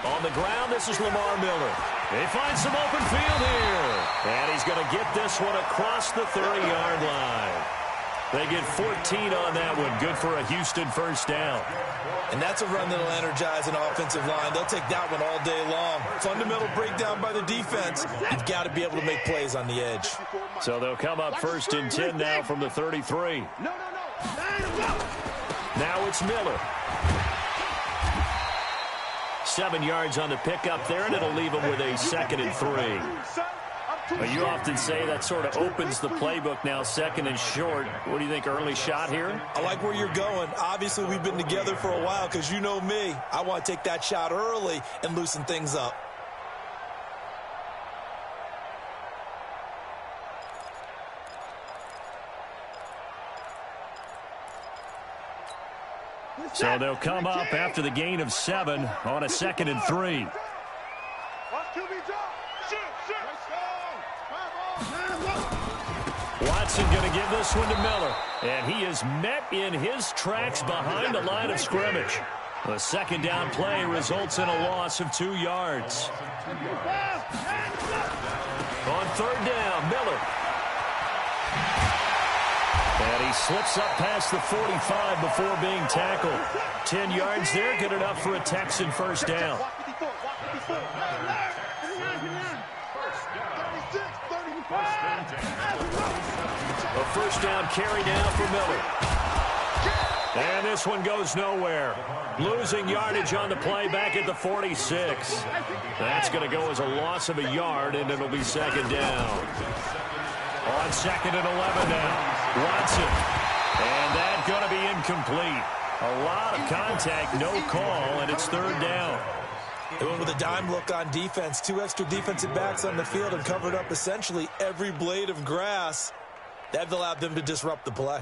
On the ground, this is Lamar Miller. They find some open field here. And he's going to get this one across the 30-yard line. They get 14 on that one. Good for a Houston first down. And that's a run that'll energize an offensive line. They'll take that one all day long. Fundamental breakdown by the defense. You've got to be able to make plays on the edge. So they'll come up 1st and 10 now from the 33. Now it's Miller. 7 yards on the pickup there, and it'll leave him with a 2nd and 3. But you often say that sort of opens the playbook now, 2nd and short. What do you think, early shot here? I like where you're going. Obviously, we've been together for a while because you know me. I want to take that shot early and loosen things up. So they'll come up after the gain of 7 on a 2nd and 3. Watson going to give this one to Miller. And he is met in his tracks behind the line of scrimmage. The 2nd down play results in a loss of 2 yards. On 3rd down, Miller. And he slips up past the 45 before being tackled. 10 yards there, good enough for a Texan first down. A first down carry now for Miller. And this one goes nowhere. Losing yardage on the play back at the 46. That's going to go as a loss of a yard, and it'll be 2nd down. On 2nd and 11 now. Watson. And that's going to be incomplete. A lot of contact, no call, and it's 3rd down. They went with a dime look on defense. 2 extra defensive backs on the field and covered up essentially every blade of grass. That allowed them to disrupt the play.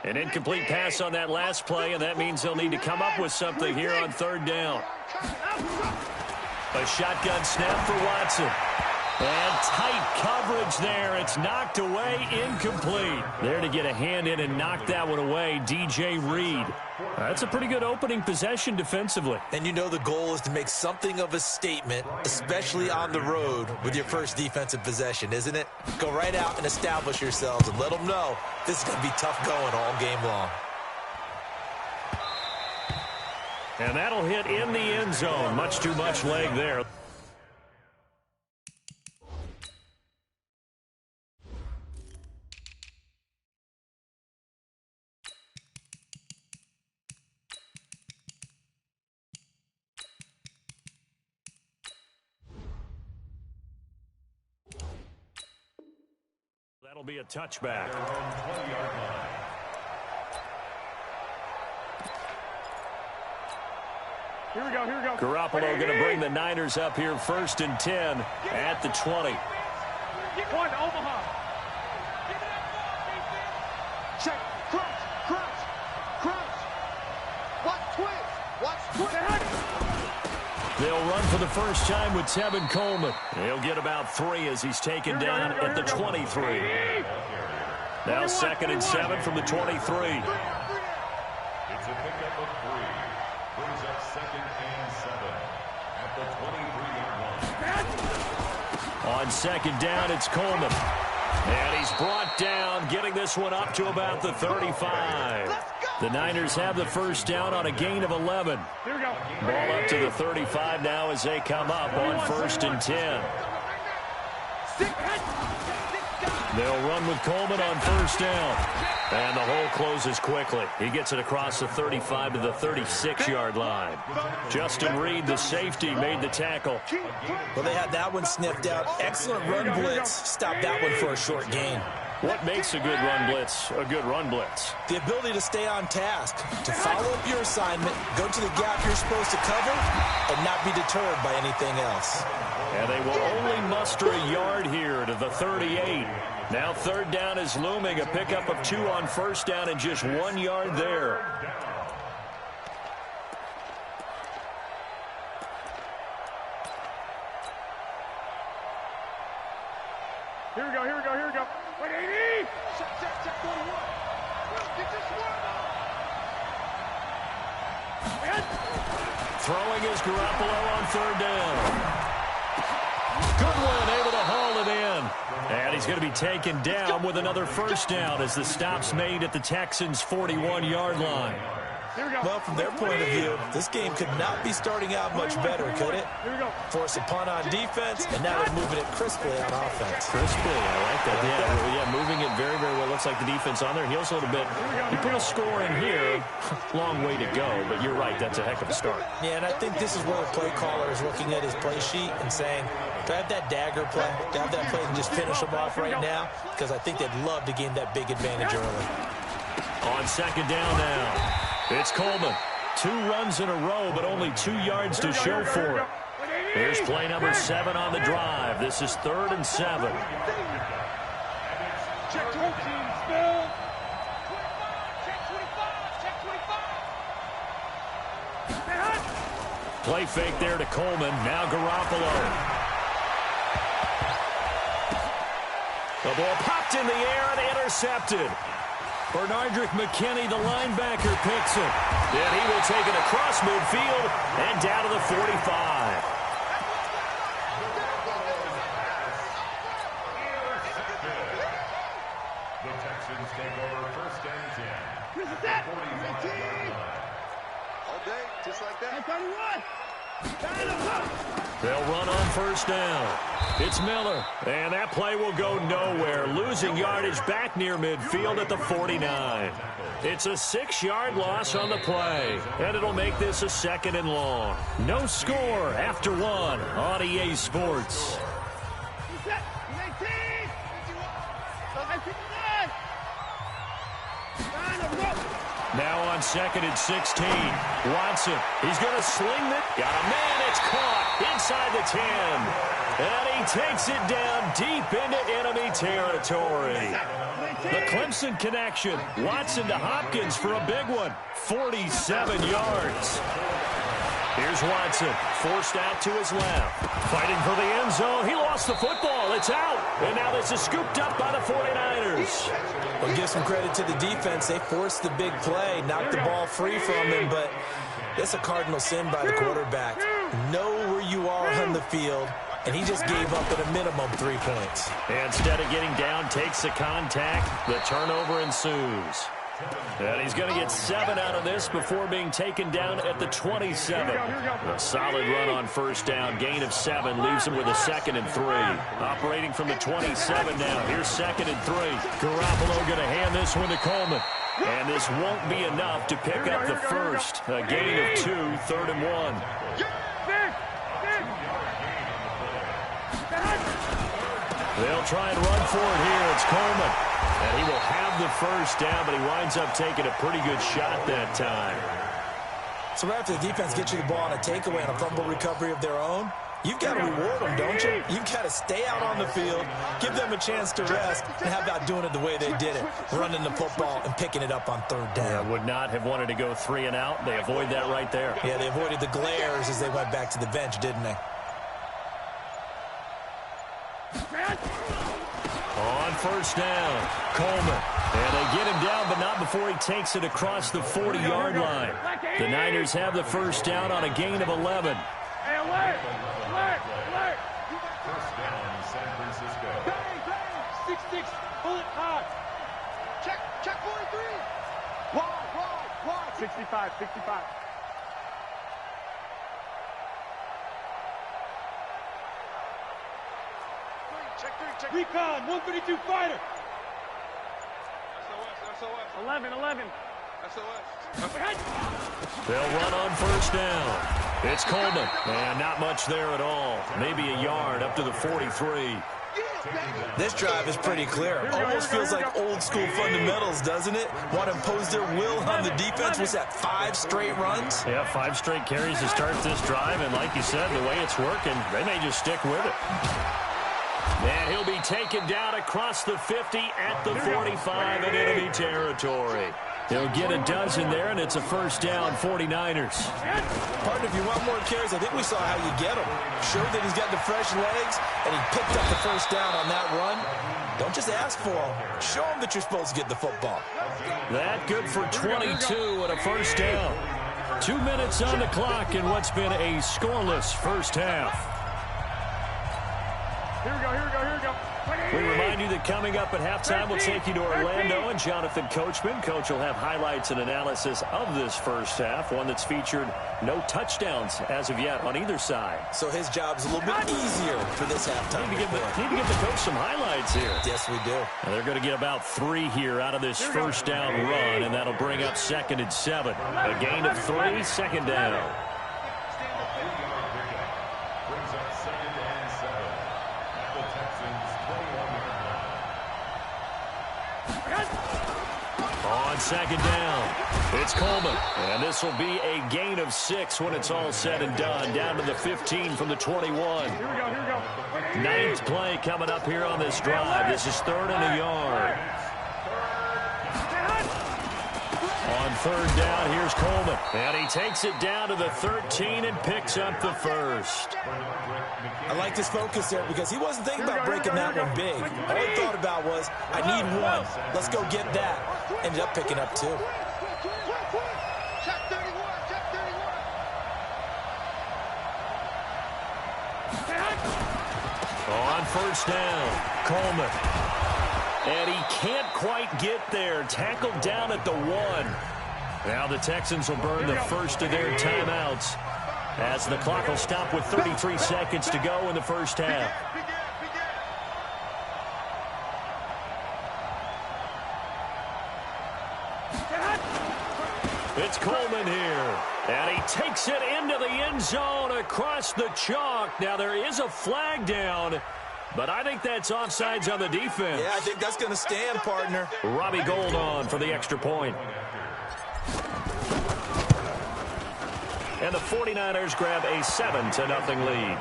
An incomplete pass on that last play, and that means they'll need to come up with something here on 3rd down. A shotgun snap for Watson. And tight coverage there. It's knocked away, incomplete. There to get a hand in and knock that one away, DJ Reed. That's a pretty good opening possession defensively. And you know the goal is to make something of a statement, especially on the road with your first defensive possession, isn't it? Go right out and establish yourselves and let them know this is going to be tough going all game long. And that'll hit in the end zone. Much too much leg there. That'll be a touchback. Here we go, here we go. Garoppolo going to bring the Niners up here 1st and 10 at the 20. One, Omaha. Check, crunch. Watch twist. They'll run for the first time with Tevin Coleman. He'll get about 3 as he's taken down at the 23. Now 2nd and 7 from the 23. It's a pickup of 3. Brings up 2nd and 7 at the 23-yard line. On 2nd down, it's Coleman. And he's brought down, getting this one up to about the 35. The Niners have the first down on a gain of 11. Here we go. Ball up to the 35 now as they come up on 1st and 10. They'll run with Coleman on 1st down. And the hole closes quickly. He gets it across the 35 to the 36-yard line. Justin Reed, the safety, made the tackle. Well, they had that one sniffed out. Excellent run blitz. Stopped that one for a short gain. What makes a good run blitz a good run blitz? The ability to stay on task, to follow up your assignment, go to the gap you're supposed to cover, and not be deterred by anything else. And they will only muster a yard here to the 38. Now 3rd down is looming, a pickup of 2 on 1st down and just 1 yard there. Here we go, here we go, here we go. Wait, 80! Check 41. Get this one up. Throwing is Garoppolo on third down. Goodwin able to haul it in. And he's going to be taken down with another first down as the stop's made at the Texans' 41-yard line. Well, from their point of view, this game could not be starting out much better, could it? Force a punt on defense, and now they're moving it crisply on offense. Crisply, I like that. Yeah, moving it very, very well. Looks like the defense on there heals a little bit. You put a score in here, long way to go, but you're right, that's a heck of a start. Yeah, and I think this is where the play caller is looking at his play sheet and saying, do I have that dagger play? Do I have that play and just finish them off right now? Because I think they'd love to gain that big advantage early. On second down now. It's Coleman. 2 runs in a row, but only 2 yards to show for it. Here's play number 7 on the drive. This is 3rd and 7. Check 14, Spill. Play fake there to Coleman. Now Garoppolo. The ball popped in the air and intercepted. Bernardrick McKinney, the linebacker, picks it. Then he will take it across midfield and down to the 45. The Texans take over 1st and 10. This is it. 18. All day, just like that. 31. They'll run on first down. It's Miller, and that play will go nowhere, losing yardage back near midfield at the 49. It's a 6-yard loss on the play, and it'll make this a 2nd and long. No score after 1 on EA Sports. Now on 2nd and 16. Watson, he's going to sling it. Got a man, it's caught inside the 10. And he takes it down deep into enemy territory. The Clemson connection. Watson to Hopkins for a big one. 47 yards. Here's Watson, forced out to his left. Fighting for the end zone. He lost the football. It's out. And now this is scooped up by the 49ers. Well, give some credit to the defense. They forced the big play, knocked the ball free from him, but it's a cardinal sin by the quarterback. Know where you are on the field, and he just gave up at a minimum 3 points. Instead of getting down, takes the contact. The turnover ensues. And he's going to get 7 out of this before being taken down at the 27. A solid run on first down. Gain of 7 leaves him with a 2nd and 3. Operating from the 27 now. Here's 2nd and 3. Garoppolo going to hand this one to Coleman. And this won't be enough to pick up the first. A gain of 2, 3rd and 1. They'll try and run for it here. It's Coleman. And he will have the first down, but he winds up taking a pretty good shot that time. So right after the defense gets you the ball on a takeaway and a fumble recovery of their own, you've got to reward them, don't you? You've got to stay out on the field, give them a chance to rest, and how about doing it the way they did it, running the football and picking it up on 3rd down. Yeah, would not have wanted to go 3 and out. They avoid that right there. Yeah, they avoided the glares as they went back to the bench, didn't they? On first down, Coleman. And they get him down, but not before he takes it across the 40-yard line. The Niners have the first down on a gain of 11. Hey, alert! Alert! Alert! First down, San Francisco. 6-6, bullet hot. Check 43. Wide. 65. Check. Recon, 132 fighter. SOS. 11. SOS. They'll run on first down. It's Coleman. And not much there at all. Maybe a yard up to the 43. This drive is pretty clear. Almost feels like old school fundamentals, doesn't it? Want to impose their will on the defense. Was that 5 straight runs? Yeah, 5 straight carries to start this drive. And like you said, the way it's working, they may just stick with it. And he'll be taken down across the 50 at the 45 in enemy territory. He'll get a dozen there, and it's a first down, 49ers. Partner, if you want more carries, I think we saw how you get them. Showed that he's got the fresh legs, and he picked up the first down on that run. Don't just ask for them. Show them that you're supposed to get the football. That good for 22 and a first down. 2 minutes on the clock in what's been a scoreless first half. Here we go, here we go, here we go. We remind you that coming up at halftime, we'll take you to Orlando and Jonathan Coachman. Coach will have highlights and analysis of this first half, one that's featured no touchdowns as of yet on either side. So his job's a little bit easier for this halftime. Need to give the coach some highlights here. Yes, we do. And they're going to get about 3 here out of this first down run, and that'll bring up 2nd and 7. A gain of 3, second down. On second down, it's Coleman. And this will be a gain of 6 when it's all said and done. Down to the 15 from the 21. Here we go, here we go. 9th play coming up here on this drive. This is 3rd and a yard. On 3rd down, here's Coleman. And he takes it down to the 13 and picks up the first. I like his focus there because he wasn't thinking about breaking that one big. All he thought about was, I need 1. Let's go get that. Ended up picking up 2. Check 31, check 31. On first down, Coleman. And he can't quite get there. Tackled down at the 1. Now the Texans will burn the first of their timeouts as the clock will stop with 33 seconds to go in the first half. It's Coleman here. And he takes it into the end zone across the chalk. Now there is a flag down, but I think that's offsides on the defense. Yeah, I think that's going to stand, partner. Robbie Gould on for the extra point. And the 49ers grab a 7-0 lead.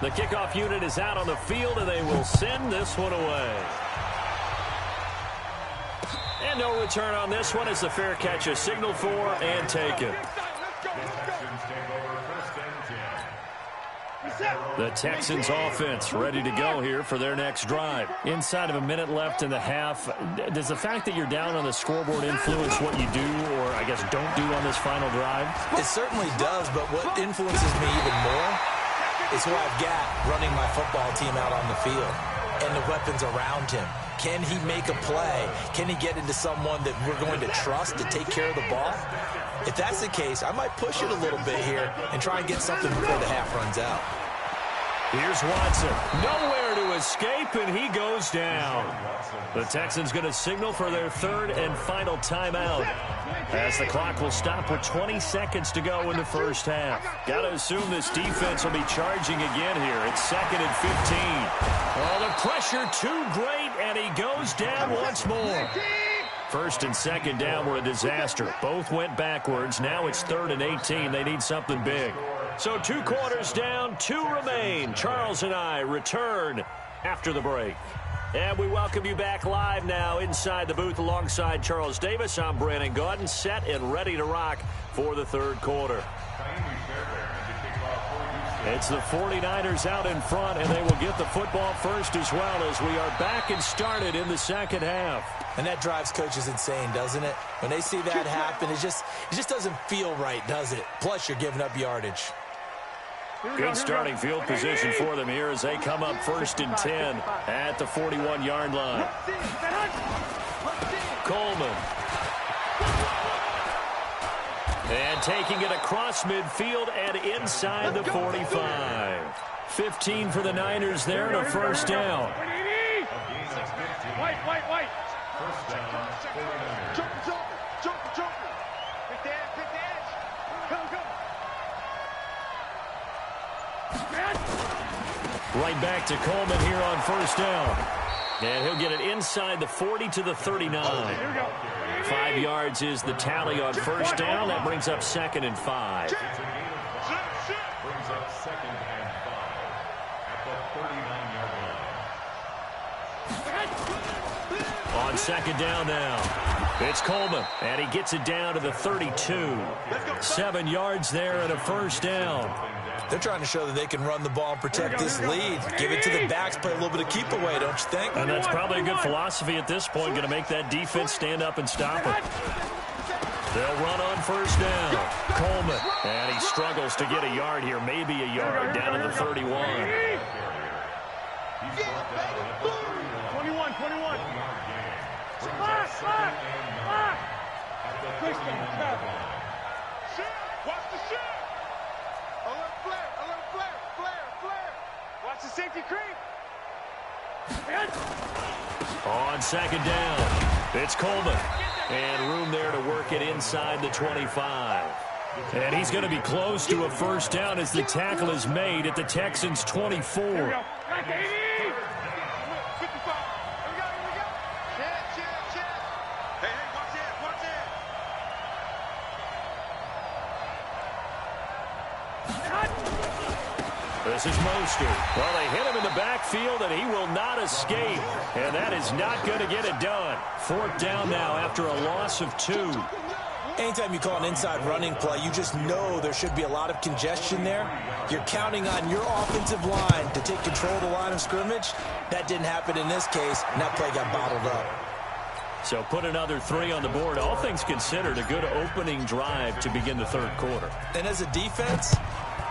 The kickoff unit is out on the field, and they will send this one away. And no return on this one as the fair catch is signaled for and taken. The Texans offense ready to go here for their next drive. Inside of a minute left in the half, does the fact that you're down on the scoreboard influence what you do or, I guess, don't do on this final drive? It certainly does, but what influences me even more is who I've got running my football team out on the field and the weapons around him. Can he make a play? Can he get into someone that we're going to trust to take care of the ball? If that's the case, I might push it a little bit here and try and get something before the half runs out. Here's Watson. Nowhere to escape, and he goes down. The Texans going to signal for their 3rd and final timeout as the clock will stop with 20 seconds to go in the first half. Got to assume this defense will be charging again here. It's 2nd and 15. Oh, the pressure too great, and he goes down once more. 1st and 2nd down were a disaster. Both went backwards. Now it's 3rd and 18. They need something big. So 2 quarters down, 2 remain. Charles and I return after the break. And we welcome you back live now inside the booth alongside Charles Davis. I'm Brandon Gaudin, set and ready to rock for the 3rd quarter. It's the 49ers out in front, and they will get the football first as well as we are back and started in the 2nd half. And that drives coaches insane, doesn't it? When they see that happen, it just doesn't feel right, does it? Plus, you're giving up yardage. Good starting field position for them here as they come up 1st and 10 at the 41-yard line. Coleman. And taking it across midfield and inside the 45. 15 for the Niners there and a first down. White. Jump. Pick the edge. Go. Right back to Coleman here on first down. And he'll get it inside the 40 to the 39. 5 yards is the tally on first down. That brings up 2nd and 5. Brings up 2nd and 5 at the 39-yard line. On second down now, it's Coleman, and he gets it down to the 32. 7 yards there and a first down. They're trying to show that they can run the ball and protect this lead. Give it to the backs, play a little bit of keep away, don't you think? And that's probably a good philosophy at this point, going to make that defense stand up and stop it. They'll run on first down. Coleman, and he struggles to get a yard here, maybe a yard, down to the 31. 21. Watch the shot. Alert flare. Watch the safety creep. On second down, it's Coleman. And room there to work it inside the 25. And he's going to be close to a first down as the tackle is made at the Texans' 24. Here we go. 55. Hey, watch it. This is Mostert. Well, they hit him in the backfield, and he will not escape. And that is not going to get it done. 4th down now after a loss of 2. Anytime you call an inside running play, you just know there should be a lot of congestion there. You're counting on your offensive line to take control of the line of scrimmage. That didn't happen in this case, and that play got bottled up. So put another 3 on the board. All things considered, a good opening drive to begin the 3rd quarter. And as a defense,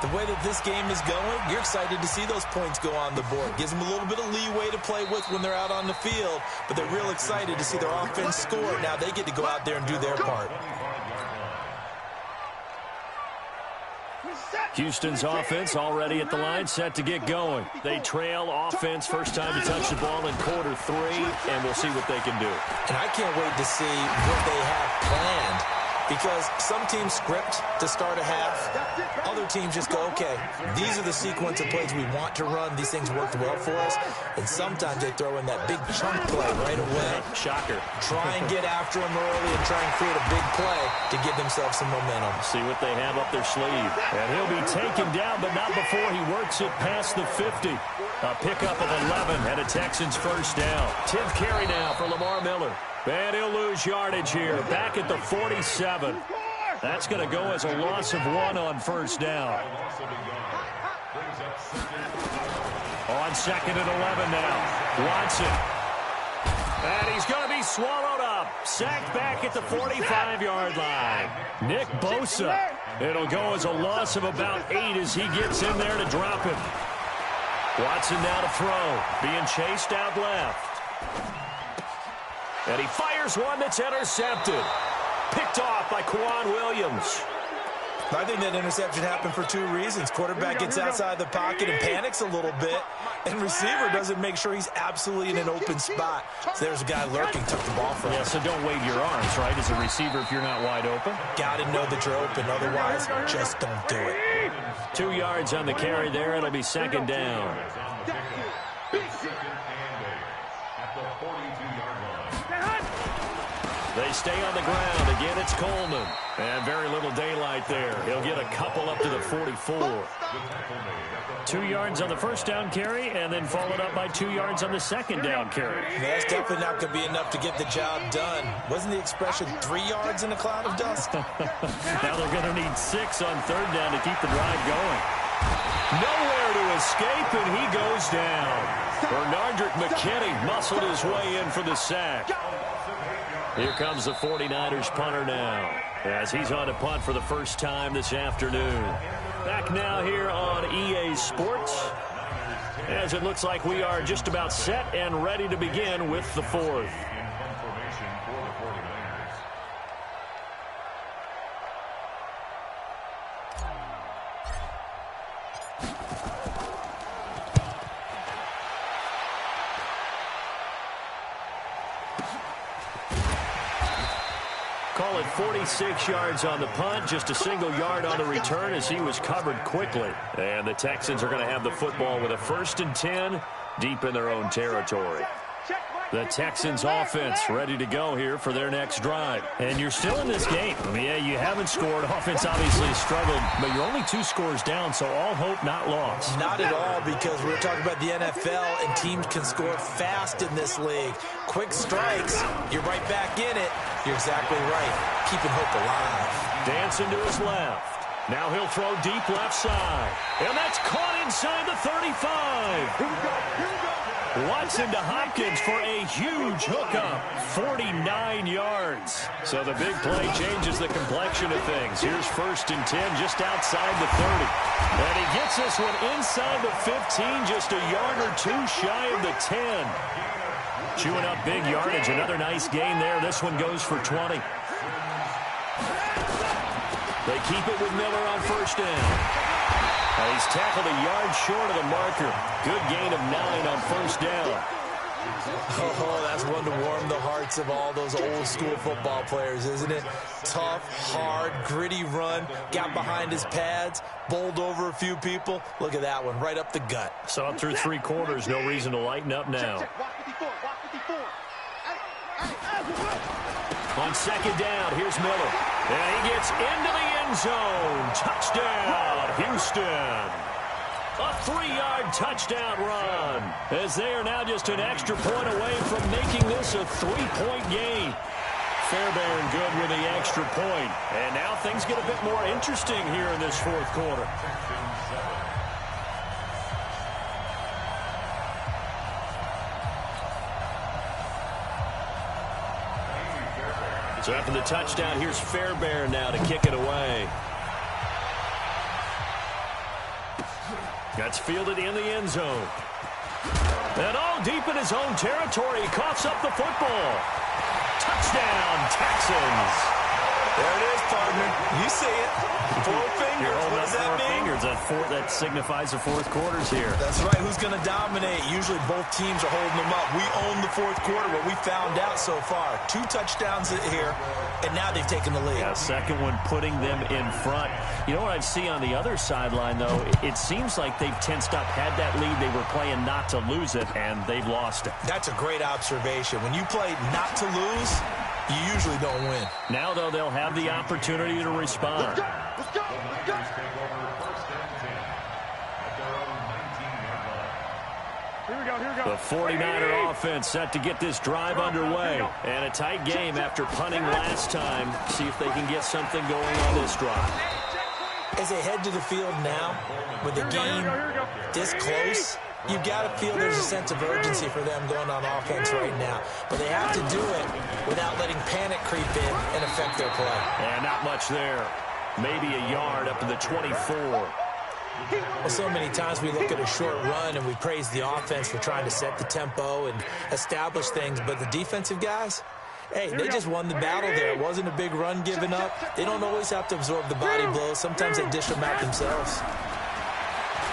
the way that this game is going, you're excited to see those points go on the board. Gives them a little bit of leeway to play with when they're out on the field, but they're real excited to see their offense score. Now they get to go out there and do their part. Houston's offense already at the line, set to get going. They trail offense, first time to touch the ball in quarter 3, and we'll see what they can do. And I can't wait to see what they have planned, because some teams script to start a half. Other teams just go, okay, these are the sequence of plays we want to run. These things worked well for us. And sometimes they throw in that big chunk play right away. Shocker. Try and get after them early and try and create a big play to give themselves some momentum. See what they have up their sleeve. And he'll be taken down, but not before he works it past the 50. A pickup of 11 and a Texans first down. 10th carry now for Lamar Miller. And he'll lose yardage here, back at the 47. That's going to go as a loss of 1 on first down. On second and 11 now, Watson. And he's going to be swallowed up. Sacked back at the 45-yard line. Nick Bosa. It'll go as a loss of about 8 as he gets in there to drop him. Watson now to throw, being chased out left. And he fires one that's intercepted. Picked off by Quan Williams. I think that interception happened for 2 reasons. Quarterback gets outside the pocket and panics a little bit, and receiver doesn't make sure he's absolutely in an open spot. So there's a guy lurking, took the ball from him. Yeah, so don't wave your arms, right, as a receiver if you're not wide open. Got to know that you're open, otherwise just don't do it. 2 yards on the carry there. It'll be second down. They stay on the ground. Again, it's Coleman. And very little daylight there. He'll get a couple up to the 44. 2 yards on the first down carry, and then followed up by 2 yards on the second down carry. That's definitely not going to be enough to get the job done. Wasn't the expression 3 yards in a cloud of dust? Now they're going to need 6 on third down to keep the drive going. Nowhere to escape, and he goes down. Bernardrick McKinney muscled his way in for the sack. Here comes the 49ers punter now, as he's on a punt for the first time this afternoon. Back now here on EA Sports, as it looks like we are just about set and ready to begin with the 4th. Call it 46 yards on the punt, just a single yard on the return as he was covered quickly. And the Texans are going to have the football with a 1st and 10 deep in their own territory. The Texans offense ready to go here for their next drive. And you're still in this game. I mean, yeah, you haven't scored. Offense obviously struggled, but you're only 2 scores down, so all hope not lost. Not at all, because we're talking about the NFL, and teams can score fast in this league. Quick strikes, you're right back in it. You're exactly right. Keeping hope alive. Dancing to his left. Now he'll throw deep left side. And that's caught inside the 35. Here we go. Here we go. Watson to Hopkins for a huge hookup. 49 yards. So the big play changes the complexion of things. Here's 1st and 10 just outside the 30. And he gets this one inside the 15, just a yard or 2 shy of the 10. Chewing up big yardage. Another nice gain there. This one goes for 20. They keep it with Miller on 1st down. He's tackled a yard short of the marker. Good gain of 9 on 1st down. Oh, that's one to warm the hearts of all those old school football players, isn't it? Tough, hard, gritty run. Got behind his pads, bowled over a few people. Look at that one, right up the gut. Saw it through 3 quarters. No reason to lighten up now. On 2nd down, here's Miller. And he gets into the end zone. Touchdown, Houston. A 3-yard touchdown run, as they are now just an extra point away from making this a 3-point game. Fairbairn good with the extra point. And now things get a bit more interesting here in this 4th quarter. So after the touchdown, here's Fairbairn now to kick it away. That's fielded in the end zone. And all deep in his own territory, he coughs up the football. Touchdown, Texans. There it is, partner. You see it. 4 fingers. What does that mean? That signifies the 4th quarter's here. That's right. Who's going to dominate? Usually both teams are holding them up. We own the 4th quarter, what we found out so far. 2 touchdowns here, and now they've taken the lead. Yeah, second one putting them in front. You know what I see on the other sideline, though? It seems like they've tensed up, had that lead. They were playing not to lose it, and they've lost it. That's a great observation. When you play not to lose, you usually don't win. Now, though, they'll have the opportunity to respond. Let's go. Let's go. Here we go. Here we go. The 49er offense set to get this drive underway. And a tight game after punting last time. See if they can get something going on this drive. As they head to the field now, with the game this close, you've got to feel there's a sense of urgency for them going on offense right now. But they have to do it without letting panic creep in and affect their play. And not much there. Maybe a yard up to the 24. Well, so many times we look at a short run and we praise the offense for trying to set the tempo and establish things. But the defensive guys, hey, they just won the battle there. It wasn't a big run given up. They don't always have to absorb the body blows. Sometimes they dish them out themselves.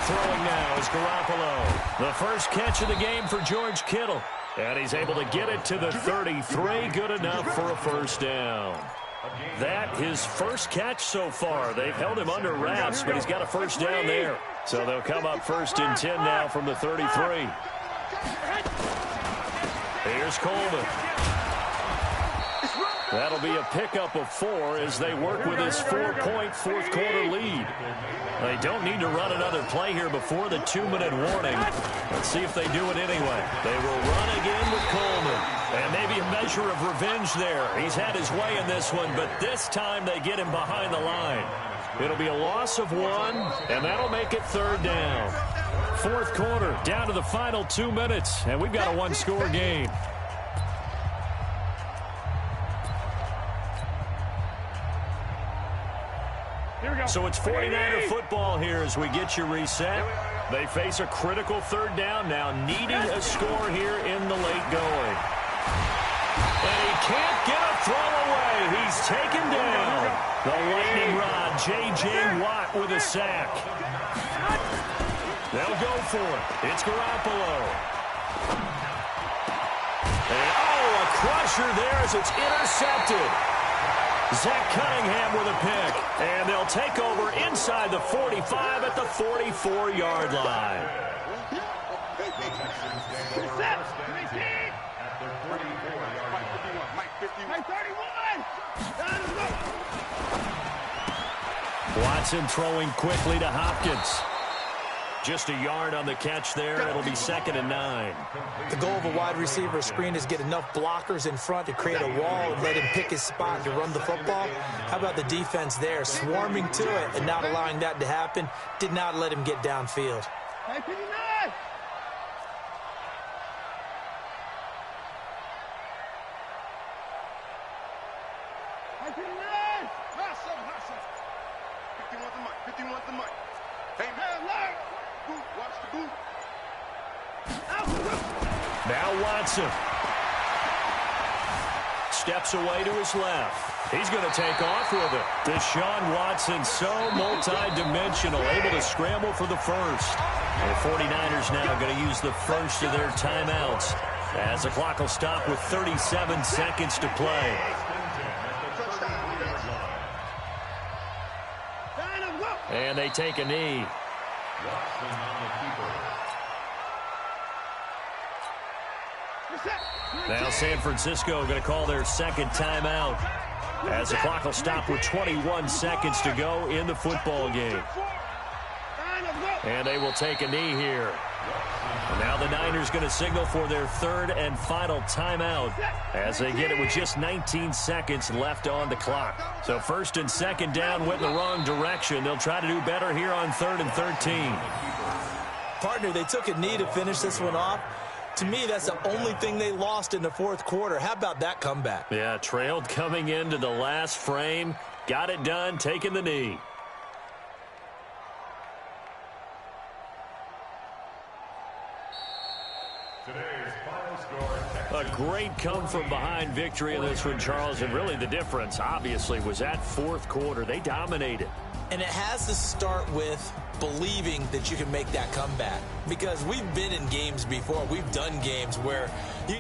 Throwing now is Garoppolo. The first catch of the game for George Kittle. And he's able to get it to the 33. Good enough for a 1st down. That his first catch so far. They've held him under wraps, but he's got a 1st down there. So they'll come up 1st and 10 now from the 33. Here's Coleman. That'll be a pickup of 4 as they work with his 4-point 4th quarter lead. They don't need to run another play here before the 2-minute warning. Let's see if they do it anyway. They will run again with Coleman. And maybe a measure of revenge there. He's had his way in this one, but this time they get him behind the line. It'll be a loss of 1, and that'll make it 3rd down. 4th quarter, down to the final 2 minutes, and we've got a 1-score game. So it's 49er football here as we get you reset. They face a critical 3rd down now, needing a score here in the late going. And he can't get a throw away. He's taken down. The lightning rod, J.J. Watt with a sack. They'll go for it. It's Garoppolo. And, a crusher there as it's intercepted. Zach Cunningham with a pick. And they'll take over inside the 45 at the 44-yard line. Hey, 31! Watson throwing quickly to Hopkins. Just a yard on the catch there. It'll be 2nd and 9. The goal of a wide receiver screen is get enough blockers in front to create a wall and let him pick his spot to run the football. How about the defense there, swarming to it and not allowing that to happen? Did not let him get downfield. Hey, 59! Hey, 59! Hot something, hot something. 51's the mic, 51's the mic. Hey, man, Larry! Boot, watch the boot. Now Watson. Steps away to his left. He's going to take off with it. Deshaun Watson, so multi-dimensional, able to scramble for the first. The 49ers now going to use the first of their timeouts as the clock will stop with 37 seconds to play. And they take a knee. Now San Francisco going to call their second timeout as the clock will stop with 21 seconds to go in the football game. And they will take a knee here. And now the Niners going to signal for their third and final timeout as they get it with just 19 seconds left on the clock. So 1st and 2nd down went in the wrong direction. They'll try to do better here on 3rd and 13. Partner, they took a knee to finish this one off. To me, that's the only thing they lost in the 4th quarter. How about that comeback? Yeah, trailed coming into the last frame. Got it done, taking the knee. Today's final score. A great come-from-behind victory in this one, Charles. And really the difference, obviously, was that 4th quarter. They dominated. And it has to start with believing that you can make that comeback. Because we've been in games before. We've done games where you